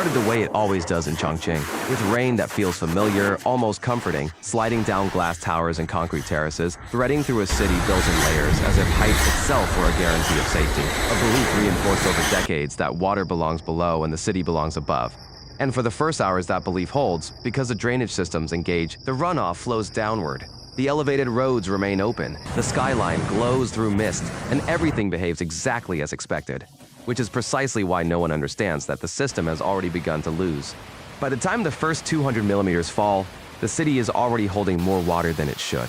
started the way it always does in Chongqing, with rain that feels familiar, almost comforting, sliding down glass towers and concrete terraces, threading through a city built in layers as if height itself were a guarantee of safety, a belief reinforced over decades that water belongs below and the city belongs above. And for the first hours that belief holds, because the drainage systems engage, the runoff flows downward. The elevated roads remain open, the skyline glows through mist, and everything behaves exactly as expected. Which is precisely why no one understands that the system has already begun to lose. By the time the first 200 millimeters fall, the city is already holding more water than it should.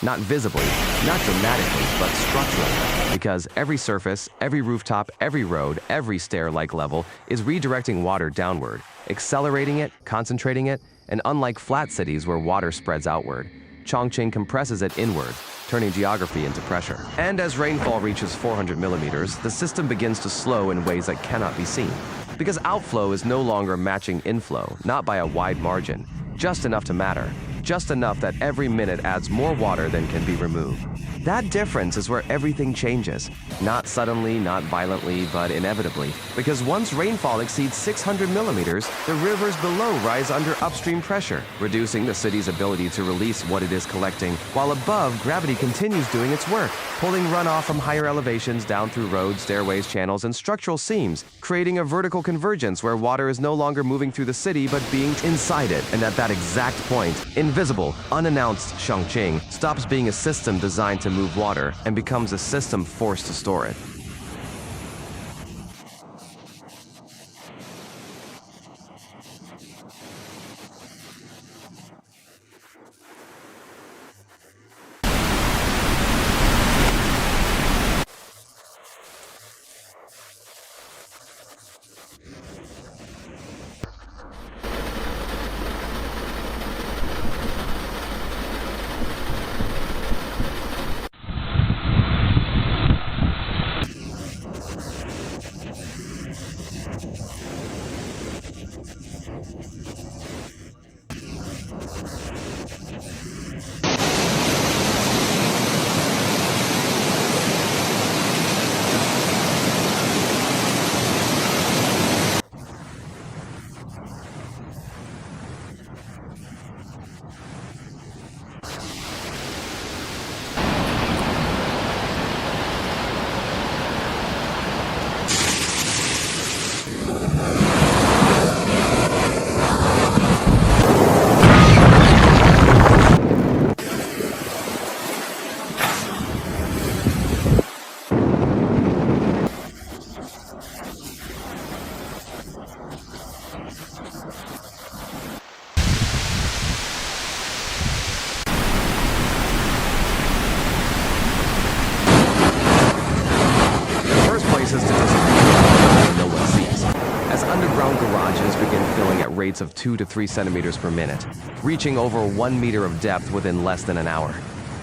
Not visibly, not dramatically, but structurally, because every surface, every rooftop, every road, every stair-like level is redirecting water downward, accelerating it, concentrating it, and unlike flat cities where water spreads outward, Chongqing compresses it inward, turning geography into pressure. And as rainfall reaches 400 millimeters, the system begins to slow in ways that cannot be seen. Because outflow is no longer matching inflow, not by a wide margin, just enough to matter, just enough that every minute adds more water than can be removed. That difference is where everything changes. Not suddenly, not violently, but inevitably. Because once rainfall exceeds 600 millimeters, the rivers below rise under upstream pressure, reducing the city's ability to release what it is collecting, while above, gravity continues doing its work, pulling runoff from higher elevations down through roads, stairways, channels, and structural seams, creating a vertical convergence where water is no longer moving through the city but being inside it. And at that exact point, invisible, unannounced Chongqing stops being a system designed to move water and becomes a system forced to store it. Rates of 2 to 3 centimeters per minute, reaching over 1 meter of depth within less than an hour.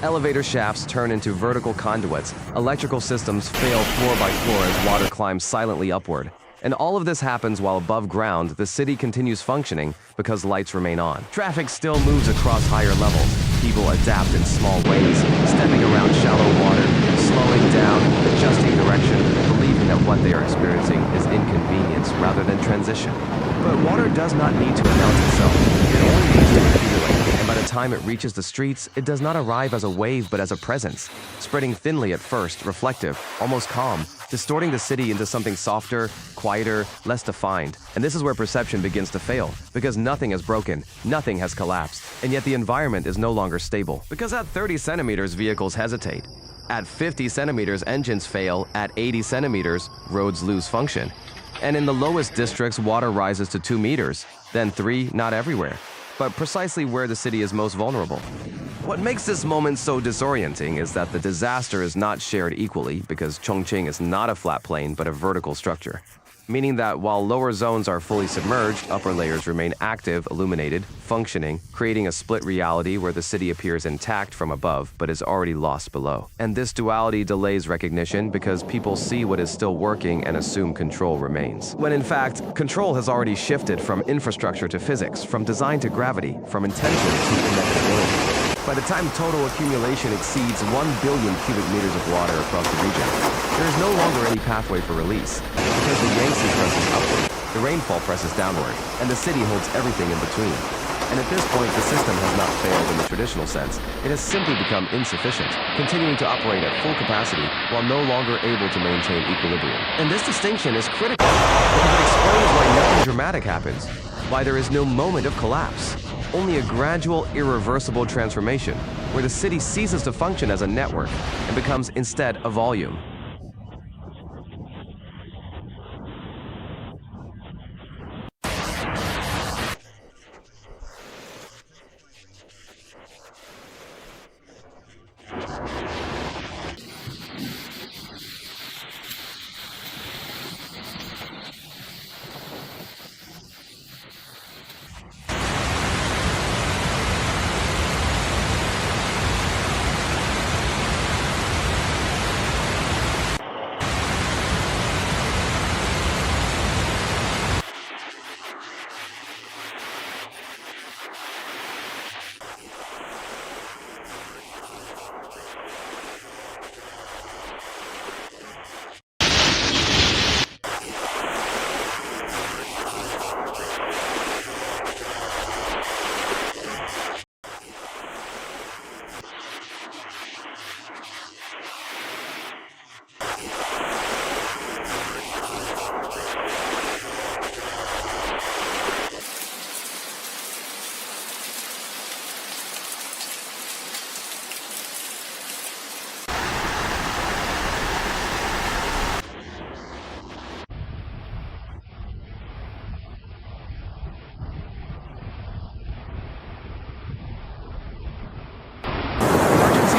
Elevator shafts turn into vertical conduits, electrical systems fail floor by floor as water climbs silently upward. And all of this happens while above ground, the city continues functioning because lights remain on. Traffic still moves across higher levels. People adapt in small ways, stepping around shallow water, slowing down, adjusting direction, believing that what they are experiencing is inconvenience rather than transition. But water does not need to announce itself. It only needs to accumulate. And by the time it reaches the streets, it does not arrive as a wave but as a presence, spreading thinly at first, reflective, almost calm, distorting the city into something softer, quieter, less defined. And this is where perception begins to fail, because nothing has broken, nothing has collapsed, and yet the environment is no longer stable. Because at 30 centimeters, vehicles hesitate. At 50 centimeters, engines fail. At 80 centimeters, roads lose function. And in the lowest districts, water rises to 2 meters, then 3, not everywhere, but precisely where the city is most vulnerable. What makes this moment so disorienting is that the disaster is not shared equally because Chongqing is not a flat plain but a vertical structure. Meaning that while lower zones are fully submerged, upper layers remain active, illuminated, functioning, creating a split reality where the city appears intact from above but is already lost below. And this duality delays recognition because people see what is still working and assume control remains. When in fact, control has already shifted from infrastructure to physics, from design to gravity, from intention to inevitability. By the time total accumulation exceeds 1 billion cubic meters of water across the region, there is no longer any pathway for release. Because the Yangtze presses upward, The rainfall presses downward, and the city holds everything in between. And at this point, the system has not failed in the traditional sense. It has simply become insufficient, continuing to operate at full capacity while no longer able to maintain equilibrium. And this distinction is critical because it explains why nothing dramatic happens, why there is no moment of collapse, only a gradual, irreversible transformation where the city ceases to function as a network and becomes instead a volume.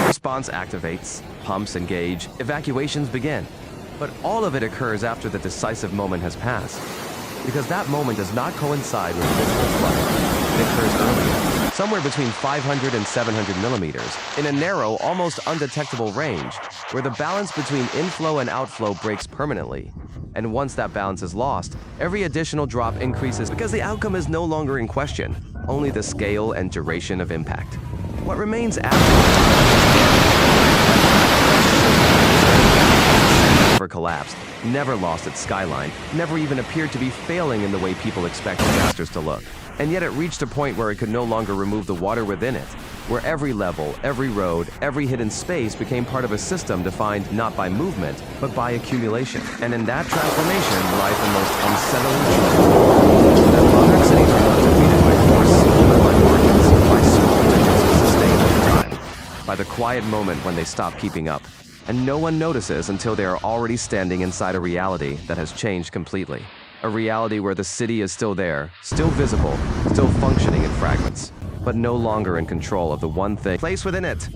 Response activates, pumps engage, evacuations begin. But all of it occurs after the decisive moment has passed. Because that moment does not coincide with physical flood. It occurs earlier, somewhere between 500 and 700 millimeters, in a narrow, almost undetectable range, where the balance between inflow and outflow breaks permanently. And once that balance is lost, every additional drop increases because the outcome is no longer in question, only the scale and duration of impact. What remains never collapsed, never lost its skyline, never even appeared to be failing in the way people expect disasters to look. And yet it reached a point where it could no longer remove the water within it, where every level, every road, every hidden space became part of a system defined not by movement, but by accumulation. And in that transformation lies the most unsettling truth. That modern cities are not defeated by force, but by markets, by small differences sustained over time, by the quiet moment when they stop keeping up. And no one notices until they are already standing inside a reality that has changed completely. A reality where the city is still there, still visible, still functioning in fragments, but no longer in control of the one thing placed within it.